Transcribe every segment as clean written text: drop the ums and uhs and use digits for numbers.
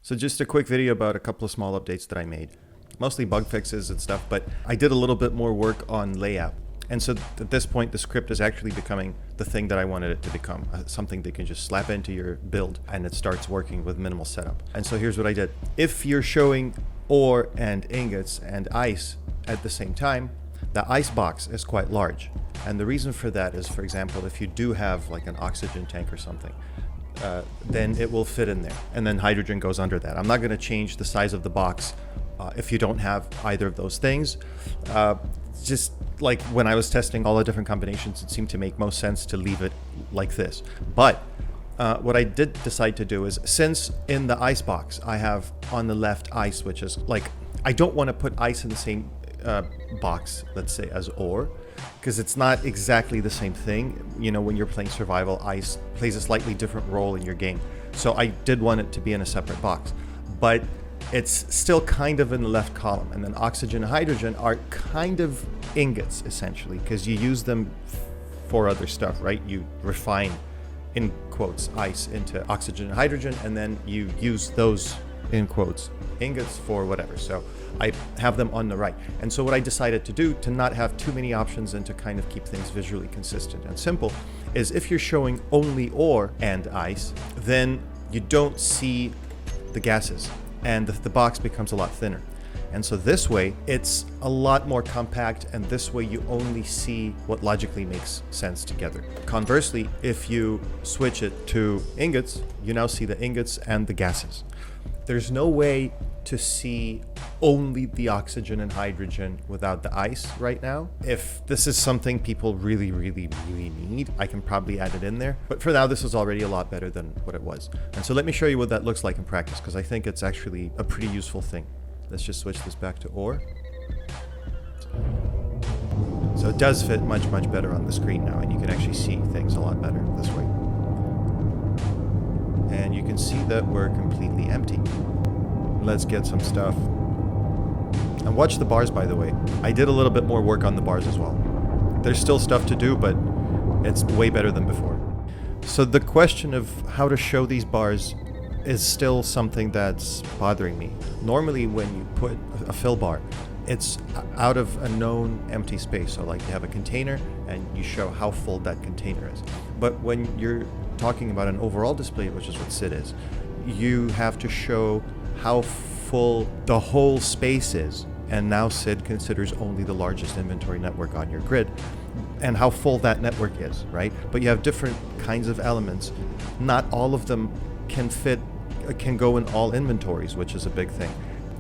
So just a quick video about a couple of small updates that I made. Mostly bug fixes and stuff, but I did a little bit more work on layout. And so at this point, the script is actually becoming the thing that I wanted it to become, something that can just slap into your build and it starts working with minimal setup. And so here's what I did. If you're showing ore and ingots and ice at the same time, the ice box is quite large. And the reason for that is, for example, if you do have like an oxygen tank or something, then it will fit in there. And then hydrogen goes under that. I'm not going to change the size of the box if you don't have either of those things. Just like when I was testing all the different combinations, it seemed to make most sense to leave it like this. But what I did decide to do is, since in the ice box I have on the left ice, which is like, I don't want to put ice in the same box, let's say, as ore, because it's not exactly the same thing. You know, when you're playing survival, ice plays a slightly different role in your game. So I did want it to be in a separate box, but it's still kind of in the left column. And then oxygen and hydrogen are kind of ingots, essentially, because you use them for other stuff, right? You refine, in quotes, ice into oxygen and hydrogen, and then you use those, in quotes, ingots for whatever. So I have them on the right. And so what I decided to do, to not have too many options and to kind of keep things visually consistent and simple, is if you're showing only ore and ice, then you don't see the gases and the box becomes a lot thinner. And so this way it's a lot more compact, and this way you only see what logically makes sense together. Conversely, if you switch it to ingots, you now see the ingots and the gases. There's no way to see only the oxygen and hydrogen without the ice right now. If this is something people really need, I can probably add it in there. But for now, this is already a lot better than what it was. And so let me show you what that looks like in practice, because I think it's actually a pretty useful thing. Let's just switch this back to ore. So it does fit much better on the screen now, and you can actually see things a lot better this way. And you can see that we're completely empty. Let's get some stuff. And watch the bars, by the way. I did a little bit more work on the bars as well. There's still stuff to do, but it's way better than before. So the question of how to show these bars is still something that's bothering me. Normally when you put a fill bar, it's out of a known empty space. So like you have a container and you show how full that container is. But when you're talking about an overall display, which is what SID is, you have to show how full the whole space is. And now SID considers only the largest inventory network on your grid and how full that network is, right? But you have different kinds of elements. Not all of them can go in all inventories, which is a big thing.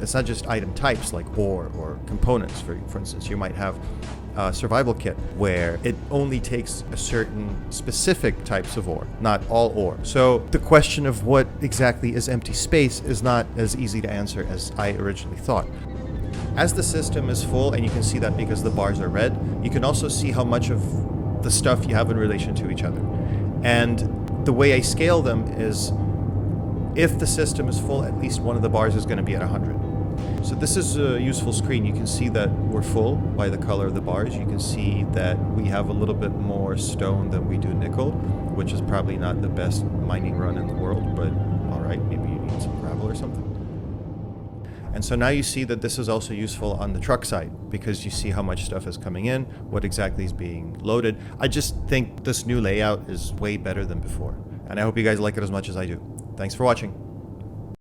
It's not just item types like ore or components. For instance, you might have a survival kit where it only takes a certain specific types of ore, not all ore. So the question of what exactly is empty space is not as easy to answer as I originally thought. As the system is full, and you can see that because the bars are red, you can also see how much of the stuff you have in relation to each other. And the way I scale them is, if the system is full, at least one of the bars is going to be at 100. So this is a useful screen. You can see that we're full by the color of the bars. You can see that we have a little bit more stone than we do nickel, which is probably not the best mining run in the world, but all right, maybe you need some gravel or something. And so now you see that this is also useful on the truck side, because you see how much stuff is coming in, what exactly is being loaded. I just think this new layout is way better than before, and I hope you guys like it as much as I do. Thanks for watching.